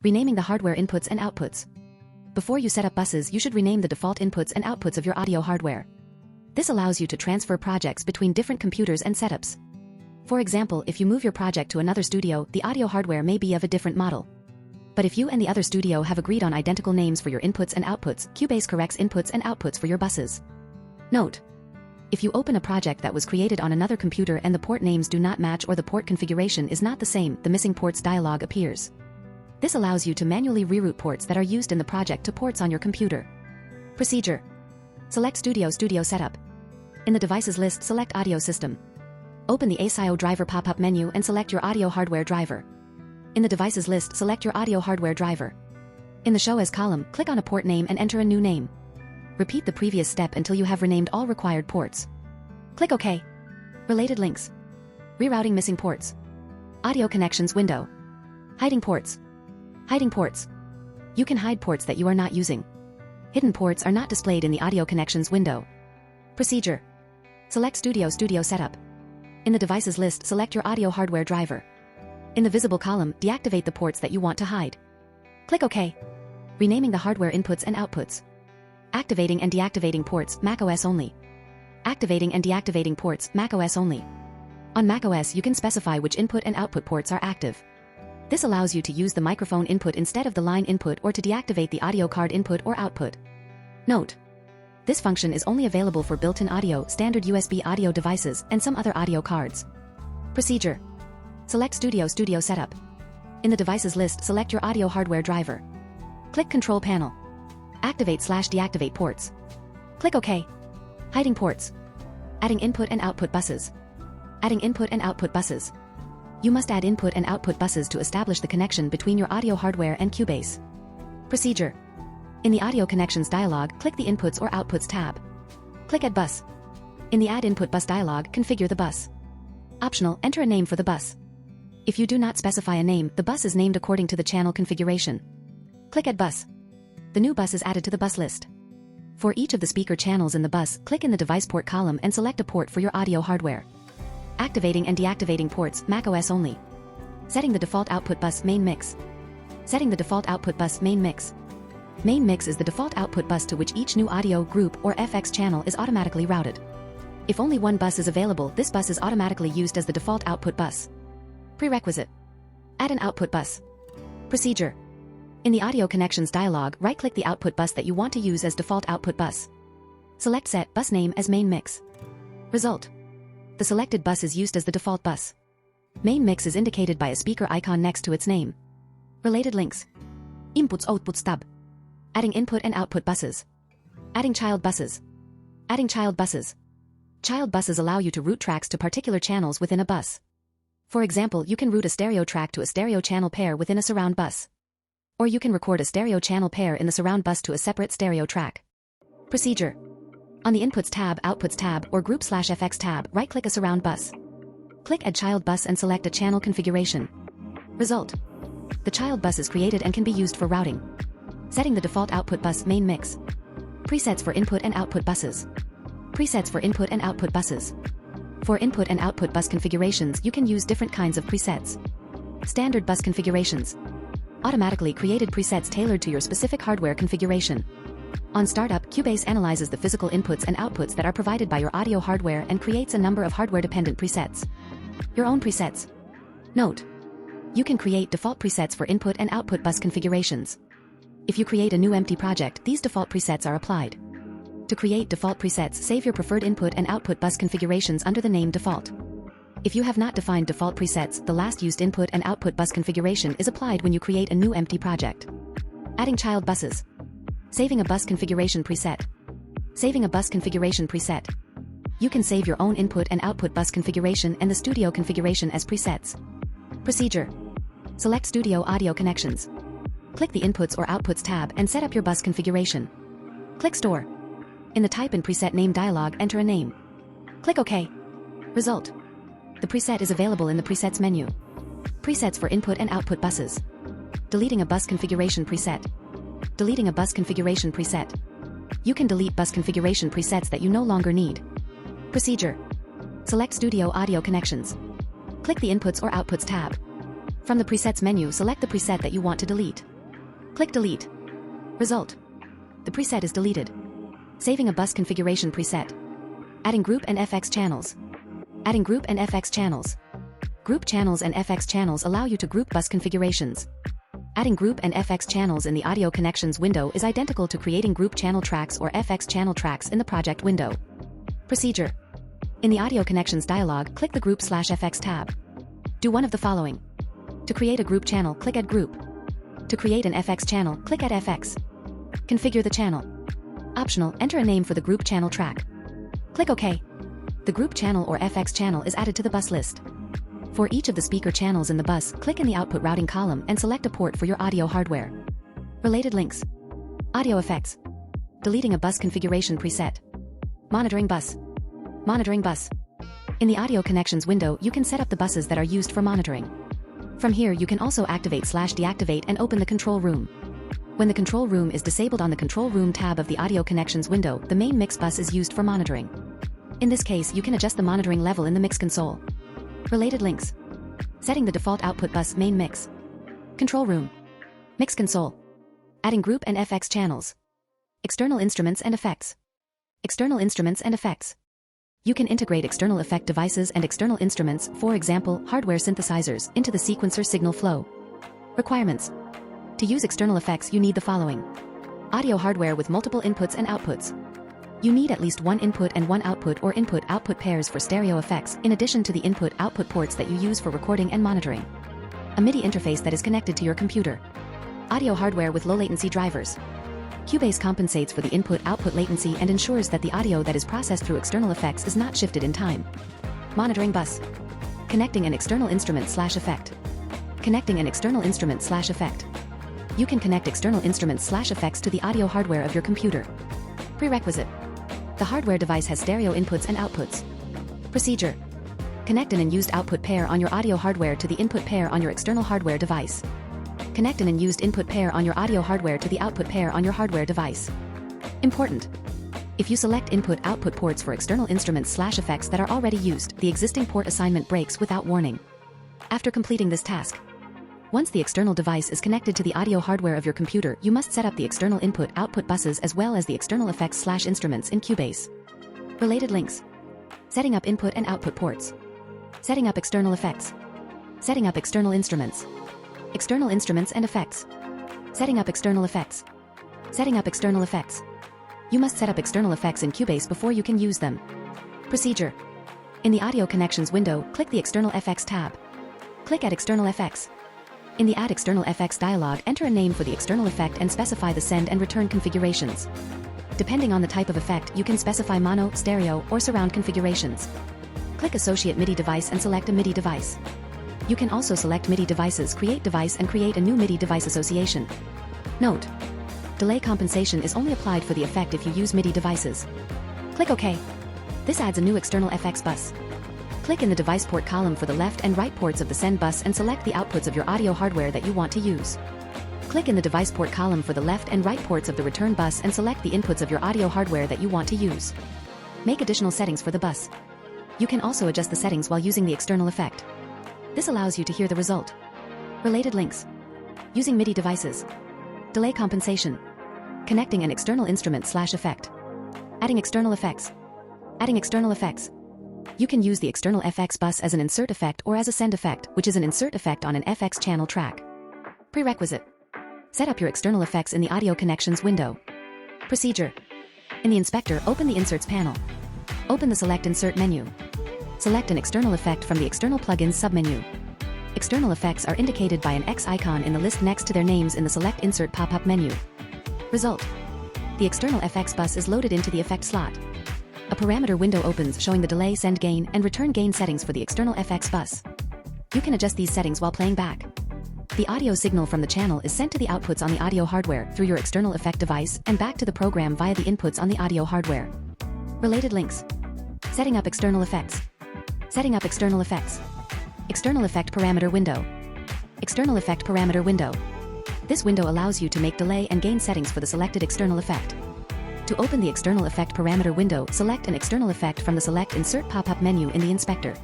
Renaming the hardware inputs and outputs. Before you set up buses, you should rename the default inputs and outputs of your audio hardware. This allows you to transfer projects between different computers and setups. For example, if you move your project to another studio, the audio hardware may be of a different model. But if you and the other studio have agreed on identical names for your inputs and outputs, Cubase corrects inputs and outputs for your buses. Note: if you open a project that was created on another computer and the port names do not match or the port configuration is not the same, the missing ports dialog appears. This allows you to manually reroute ports that are used in the project to ports on your computer. Procedure: select Studio Setup. In the Devices list, select Audio System. Open the ASIO driver pop-up menu and select your audio hardware driver. In the Devices list, select your audio hardware driver. In the Show As column, click on a port name and enter a new name. Repeat the previous step until you have renamed all required ports. Click OK. Related links. Rerouting missing ports. Audio connections window. Hiding ports. Hiding ports. You can hide ports that you are not using. Hidden ports are not displayed in the audio connections window. Procedure: select Studio Setup. In the Devices list, select your audio hardware driver. In the Visible column, deactivate the ports that you want to hide. Click OK. Renaming the hardware inputs and outputs. Activating and deactivating ports, macOS only. Activating and deactivating ports, macOS only. On macOS, you can specify which input and output ports are active. This allows you to use the microphone input instead of the line input or to deactivate the audio card input or output. Note: this function is only available for built-in audio, standard USB audio devices, and some other audio cards. Procedure: select Studio Setup. In the Devices list, select your audio hardware driver. Click Control Panel. Activate/deactivate ports. Click OK. Hiding ports. Adding input and output buses. Adding input and output buses. You must add input and output buses to establish the connection between your audio hardware and Cubase. Procedure: in the Audio Connections dialog, click the Inputs or Outputs tab. Click Add Bus. In the Add Input Bus dialog, configure the bus. Optional, enter a name for the bus. If you do not specify a name, the bus is named according to the channel configuration. Click Add Bus. The new bus is added to the bus list. For each of the speaker channels in the bus, click in the Device Port column and select a port for your audio hardware. Activating and deactivating ports, macOS only. Setting the default output bus, main mix. Setting the default output bus, main mix. Main mix is the default output bus to which each new audio, group, or FX channel is automatically routed. If only one bus is available, this bus is automatically used as the default output bus. Prerequisite: add an output bus. Procedure: in the Audio Connections dialog, right-click the output bus that you want to use as default output bus. Select Set Bus Name as Main Mix. Result: the selected bus is used as the default bus. Main mix is indicated by a speaker icon next to its name. Related links. Inputs/Outputs tab. Adding input and output buses. Adding child buses. Adding child buses. Child buses allow you to route tracks to particular channels within a bus. For example, you can route a stereo track to a stereo channel pair within a surround bus. Or you can record a stereo channel pair in the surround bus to a separate stereo track. Procedure: on the Inputs tab, Outputs tab, or Group/FX tab, right-click a surround bus. Click Add Child Bus and select a channel configuration. Result: the child bus is created and can be used for routing. Setting the default output bus, main mix. Presets for input and output buses. Presets for input and output buses. For input and output bus configurations, you can use different kinds of presets. Standard bus configurations. Automatically created presets tailored to your specific hardware configuration. On startup, Cubase analyzes the physical inputs and outputs that are provided by your audio hardware and creates a number of hardware-dependent presets. Your own presets. Note: you can create default presets for input and output bus configurations. If you create a new empty project, these default presets are applied. To create default presets, save your preferred input and output bus configurations under the name default. If you have not defined default presets, the last used input and output bus configuration is applied when you create a new empty project. Adding child buses. Saving a bus configuration preset. Saving a bus configuration preset. You can save your own input and output bus configuration and the studio configuration as presets. Procedure: select Studio Audio Connections. Click the Inputs or Outputs tab and set up your bus configuration. Click Store. In the Type in Preset Name dialog, enter a name. Click OK. Result: the preset is available in the Presets menu. Presets for input and output buses. Deleting a bus configuration preset. Deleting a bus configuration preset. You can delete bus configuration presets that you no longer need. Procedure: select Studio Audio Connections. Click the Inputs or Outputs tab. From the presets menu, select the preset that you want to delete. Click Delete. Result: the preset is deleted. Saving a bus configuration preset. Adding group and FX channels. Adding group and FX channels. Group channels and FX channels allow you to group bus configurations. Adding group and FX channels in the audio connections window is identical to creating group channel tracks or FX channel tracks in the project window. Procedure: in the audio connections dialog, click the Group/FX tab. Do one of the following. To create a group channel, click Add Group. To create an FX channel, click Add FX. Configure the channel. Optional, enter a name for the group channel track. Click OK. The group channel or FX channel is added to the bus list. For each of the speaker channels in the bus, click in the output routing column and select a port for your audio hardware. Related links. Audio effects. Deleting a bus configuration preset. Monitoring bus. Monitoring bus. In the audio connections window, you can set up the buses that are used for monitoring. From here, you can also activate/deactivate and open the control room. When the control room is disabled on the control room tab of the audio connections window, the main mix bus is used for monitoring. In this case, you can adjust the monitoring level in the mix console. Related links. Setting the default output bus main mix. Control room. Mix console. Adding group and FX channels. External instruments and effects. External instruments and effects. You can integrate external effect devices and external instruments, for example, hardware synthesizers, into the sequencer signal flow. Requirements. To use external effects, you need the following. Audio hardware with multiple inputs and outputs. You need at least one input and one output or input-output pairs for stereo effects, in addition to the input-output ports that you use for recording and monitoring. A MIDI interface that is connected to your computer. Audio hardware with low-latency drivers. Cubase compensates for the input-output latency and ensures that the audio that is processed through external effects is not shifted in time. Monitoring bus. Connecting an external instrument/effect. Connecting an external instrument/effect. You can connect external instruments/effects to the audio hardware of your computer. Prerequisite. The hardware device has stereo inputs and outputs. Procedure. Connect an unused output pair on your audio hardware to the input pair on your external hardware device. Connect an unused input pair on your audio hardware to the output pair on your hardware device. Important. If you select input-output ports for external instruments/effects that are already used, the existing port assignment breaks without warning. After completing this task, once the external device is connected to the audio hardware of your computer, you must set up the external input-output buses as well as the external effects/instruments in Cubase. Related links. Setting up input and output ports. Setting up external effects. Setting up external instruments. External instruments and effects. Setting up external effects. Setting up external effects. You must set up external effects in Cubase before you can use them. Procedure. In the Audio Connections window, click the External FX tab. Click Add External FX. In the Add External FX dialog, enter a name for the external effect and specify the send and return configurations. Depending on the type of effect, you can specify mono, stereo, or surround configurations. Click Associate MIDI device and select a MIDI device. You can also select MIDI devices, create device and create a new MIDI device association. Note: delay compensation is only applied for the effect if you use MIDI devices. Click OK. This adds a new external FX bus. Click in the device port column for the left and right ports of the send bus and select the outputs of your audio hardware that you want to use. Click in the device port column for the left and right ports of the return bus and select the inputs of your audio hardware that you want to use. Make additional settings for the bus. You can also adjust the settings while using the external effect. This allows you to hear the result. Related links. Using MIDI devices. Delay compensation. Connecting an external instrument/effect. Adding external effects. Adding external effects. You can use the external FX bus as an insert effect or as a send effect, which is an insert effect on an FX channel track. Prerequisite. Set up your external effects in the Audio Connections window. Procedure. In the inspector, open the Inserts panel. Open the Select Insert menu. Select an external effect from the External Plugins submenu. External effects are indicated by an X icon in the list next to their names in the Select Insert pop-up menu. Result. The external FX bus is loaded into the effect slot. A parameter window opens showing the delay, send gain, and return gain settings for the external FX bus. You can adjust these settings while playing back. The audio signal from the channel is sent to the outputs on the audio hardware through your external effect device and back to the program via the inputs on the audio hardware. Related links. Setting up external effects. Setting up external effects. External effect parameter window. External effect parameter window. This window allows you to make delay and gain settings for the selected external effect. To open the external effect parameter window, select an external effect from the Select Insert pop-up menu in the inspector.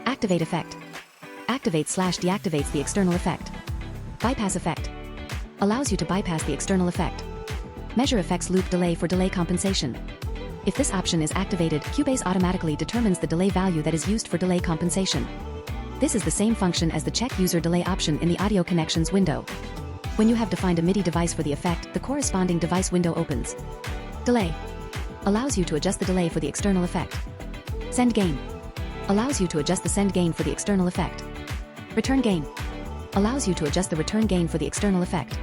Activate effect. Activates/deactivates the external effect. Bypass effect. Allows you to bypass the external effect. Measure effects loop delay for delay compensation. If this option is activated, Cubase automatically determines the delay value that is used for delay compensation. This is the same function as the check user delay option in the audio connections window. When you have defined a MIDI device for the effect, the corresponding device window opens. Delay. Allows you to adjust the delay for the external effect. Send gain. Allows you to adjust the send gain for the external effect. Return gain. Allows you to adjust the return gain for the external effect.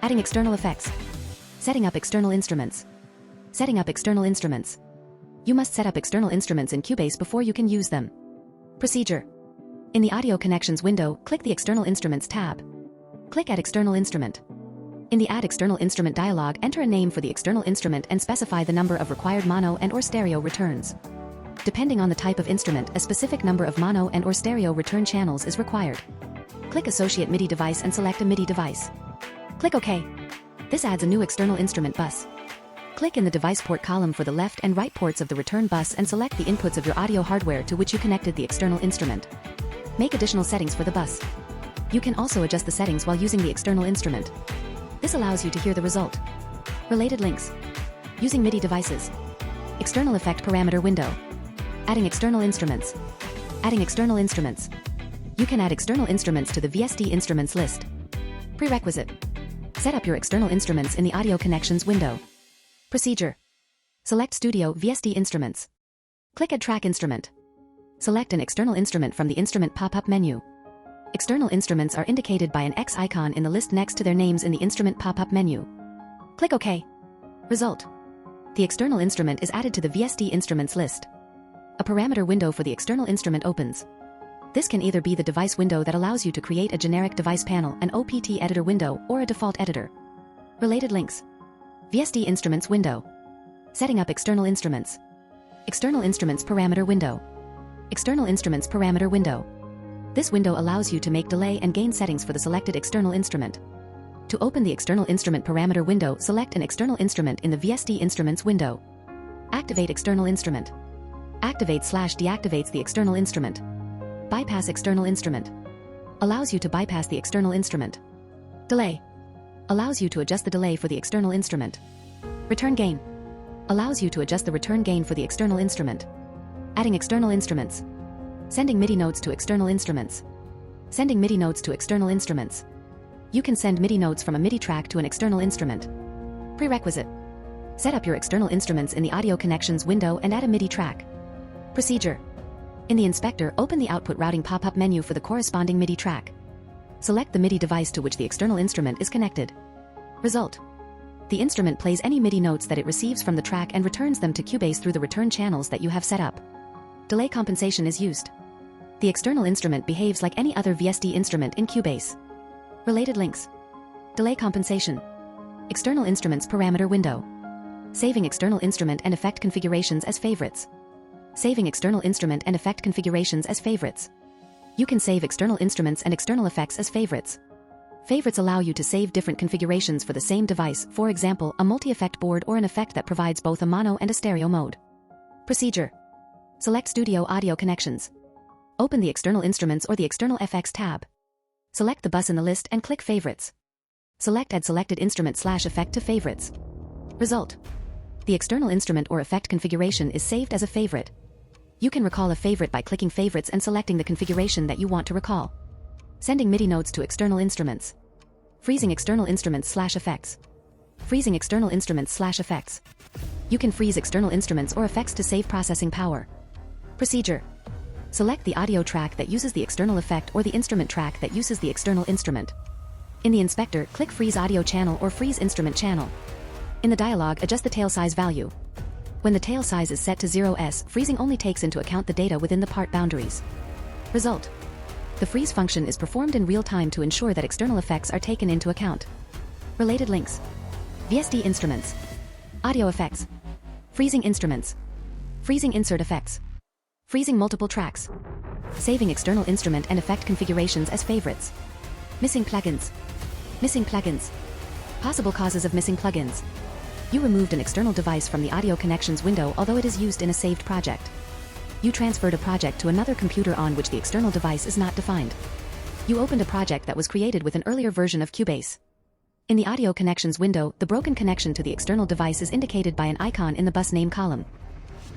Adding external effects. Setting up external instruments. Setting up external instruments. You must set up external instruments in Cubase before you can use them. Procedure. In the Audio Connections window, click the External Instruments tab. Click Add External Instrument. In the Add External Instrument dialog, enter a name for the external instrument and specify the number of required mono and/or stereo returns. Depending on the type of instrument, a specific number of mono and/or stereo return channels is required. Click Associate MIDI device and select a MIDI device. Click OK. This adds a new external instrument bus. Click in the device port column for the left and right ports of the return bus and select the inputs of your audio hardware to which you connected the external instrument. Make additional settings for the bus. You can also adjust the settings while using the external instrument. This allows you to hear the result. Related links. Using MIDI devices. External effect parameter window. Adding external instruments. Adding external instruments. You can add external instruments to the VST instruments list. Prerequisite. Set up your external instruments in the Audio Connections window. Procedure. Select Studio VST Instruments. Click Add Track Instrument. Select an external instrument from the Instrument pop-up menu. External instruments are indicated by an X icon in the list next to their names in the Instrument pop-up menu. Click OK. Result. The external instrument is added to the VST Instruments list. A parameter window for the external instrument opens. This can either be the device window that allows you to create a generic device panel, an OPT editor window, or a default editor. Related links. VST Instruments window. Setting up external instruments. External instruments parameter window. External instruments parameter window. This window allows you to make delay and gain settings for the selected external instrument. To open the external instrument parameter window, select an external instrument in the VST Instruments window. Activate external instrument. Activates/deactivates the external instrument. Bypass external instrument. Allows you to bypass the external instrument. Delay. Allows you to adjust the delay for the external instrument. Return gain. Allows you to adjust the return gain for the external instrument. Adding external instruments. Sending MIDI notes to external instruments. Sending MIDI notes to external instruments. You can send MIDI notes from a MIDI track to an external instrument. Prerequisite. Set up your external instruments in the Audio Connections window and add a MIDI track. Procedure. In the inspector, open the Output Routing pop-up menu for the corresponding MIDI track. Select the MIDI device to which the external instrument is connected. Result. The instrument plays any MIDI notes that it receives from the track and returns them to Cubase through the return channels that you have set up. Delay compensation is used. The external instrument behaves like any other VST instrument in Cubase. Related links. Delay compensation. External instruments parameter window. Saving external instrument and effect configurations as favorites. Saving external instrument and effect configurations as favorites. You can save external instruments and external effects as favorites. Favorites allow you to save different configurations for the same device, for example, a multi-effect board or an effect that provides both a mono and a stereo mode. Procedure. Select Studio Audio Connections. Open the External Instruments or the External FX tab. Select the bus in the list and click Favorites. Select Add Selected Instrument/Effect to Favorites. Result. The external instrument or effect configuration is saved as a favorite. You can recall a favorite by clicking Favorites and selecting the configuration that you want to recall. Sending MIDI notes to external instruments. Freezing external instruments/effects. Freezing external instruments/effects. You can freeze external instruments or effects to save processing power. Procedure. Select the audio track that uses the external effect or the instrument track that uses the external instrument. In the inspector, click Freeze Audio Channel or Freeze Instrument Channel. In the dialog, adjust the tail size value. When the tail size is set to 0s, freezing only takes into account the data within the part boundaries. Result. The freeze function is performed in real time to ensure that external effects are taken into account. Related links. VST Instruments. Audio effects. Freezing instruments. Freezing insert effects. Freezing multiple tracks. Saving external instrument and effect configurations as favorites. Missing plugins. Missing plugins. Possible causes of missing plugins. You removed an external device from the Audio Connections window although it is used in a saved project. You transferred a project to another computer on which the external device is not defined. You opened a project that was created with an earlier version of Cubase. In the Audio Connections window, the broken connection to the external device is indicated by an icon in the bus name column.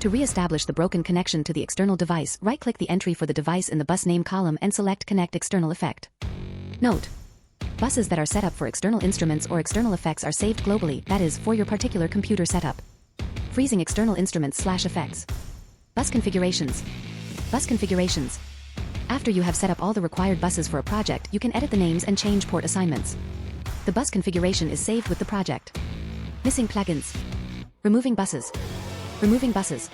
To re-establish the broken connection to the external device, right-click the entry for the device in the bus name column and select Connect External Effect. Note: buses that are set up for external instruments or external effects are saved globally, that is, for your particular computer setup. Freezing external instruments/effects. Bus configurations. Bus configurations. After you have set up all the required buses for a project, you can edit the names and change port assignments. The bus configuration is saved with the project. Missing plugins. Removing buses. Removing buses.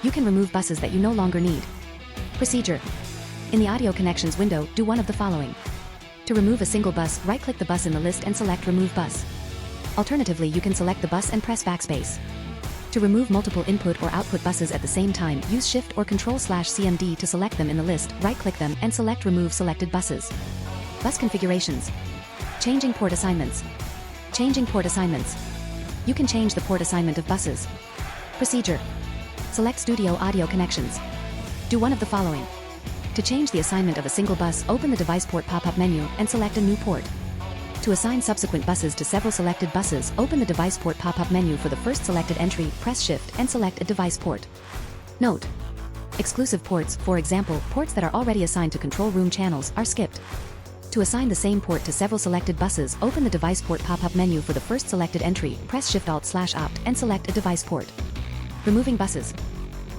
You can remove buses that you no longer need. Procedure. In the Audio Connections window, do one of the following. To remove a single bus, right-click the bus in the list and select Remove Bus. Alternatively, you can select the bus and press backspace. To remove multiple input or output buses at the same time, use Shift or Control/CMD to select them in the list, right-click them, and select Remove Selected Buses. Bus configurations. Changing port assignments. Changing port assignments. You can change the port assignment of buses. Procedure. Select Studio Audio Connections. Do one of the following. To change the assignment of a single bus, open the Device Port pop-up menu and select a new port. To assign subsequent buses to several selected buses, open the Device Port pop-up menu for the first selected entry, press Shift, and select a device port. Note: exclusive ports, for example, ports that are already assigned to control room channels, are skipped. To assign the same port to several selected buses, open the Device Port pop-up menu for the first selected entry, press Shift-Alt/Opt, and select a device port. Removing buses.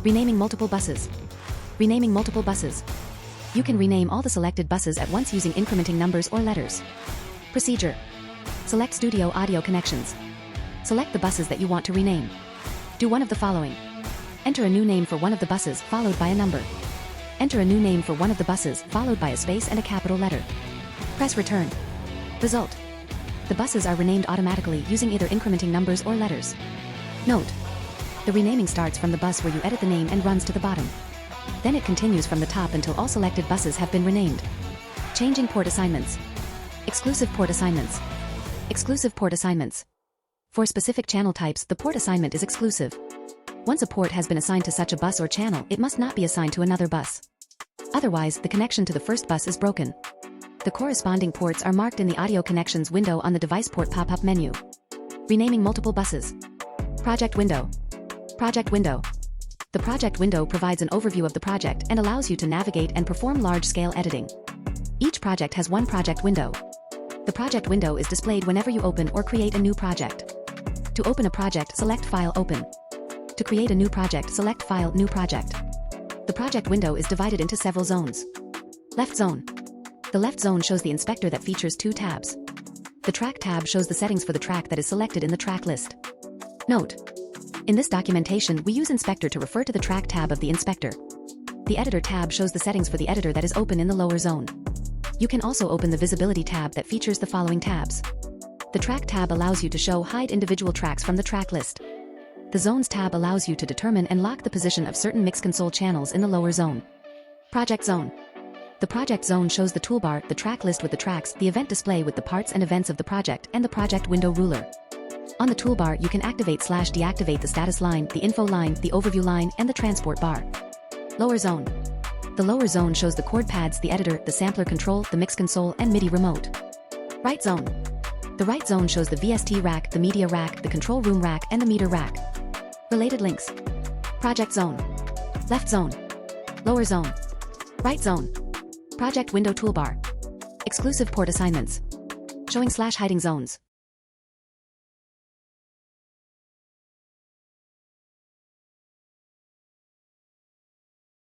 Renaming multiple buses. Renaming multiple buses. You can rename all the selected buses at once using incrementing numbers or letters. Procedure. Select Studio Audio Connections. Select the buses that you want to rename. Do one of the following. Enter a new name for one of the buses, followed by a number. Enter a new name for one of the buses, followed by a space and a capital letter. Press Return. Result: the buses are renamed automatically using either incrementing numbers or letters. Note: the renaming starts from the bus where you edit the name and runs to the bottom. Then it continues from the top until all selected buses have been renamed. Changing port assignments. Exclusive port assignments. Exclusive port assignments. For specific channel types, the port assignment is exclusive. Once a port has been assigned to such a bus or channel, it must not be assigned to another bus. Otherwise, the connection to the first bus is broken. The corresponding ports are marked in the Audio Connections window on the Device Port pop-up menu. Renaming multiple buses. Project window. Project window. The project window provides an overview of the project and allows you to navigate and perform large-scale editing. Each project has one project window. The project window is displayed whenever you open or create a new project. To open a project, select File, Open. To create a new project, select File, New Project. The project window is divided into several zones. Left zone. The left zone shows the inspector that features two tabs. The Track tab shows the settings for the track that is selected in the track list. Note: in this documentation, we use Inspector to refer to the Track tab of the inspector. The Editor tab shows the settings for the editor that is open in the lower zone. You can also open the Visibility tab that features the following tabs. The Track tab allows you to hide individual tracks from the track list. The Zones tab allows you to determine and lock the position of certain mix console channels in the lower zone. Project zone. The project zone shows the toolbar, the track list with the tracks, the event display with the parts and events of the project, and the project window ruler. On the toolbar, you can activate/deactivate the status line, the info line, the overview line, and the transport bar. Lower zone. The lower zone shows the chord pads, the editor, the sampler control, the mix console, and MIDI remote. Right zone. The right zone shows the VST rack, the media rack, the control room rack, and the meter rack. Related links. Project zone. Left zone. Lower zone. Right zone. Project window toolbar. Exclusive port assignments. Showing/hiding zones.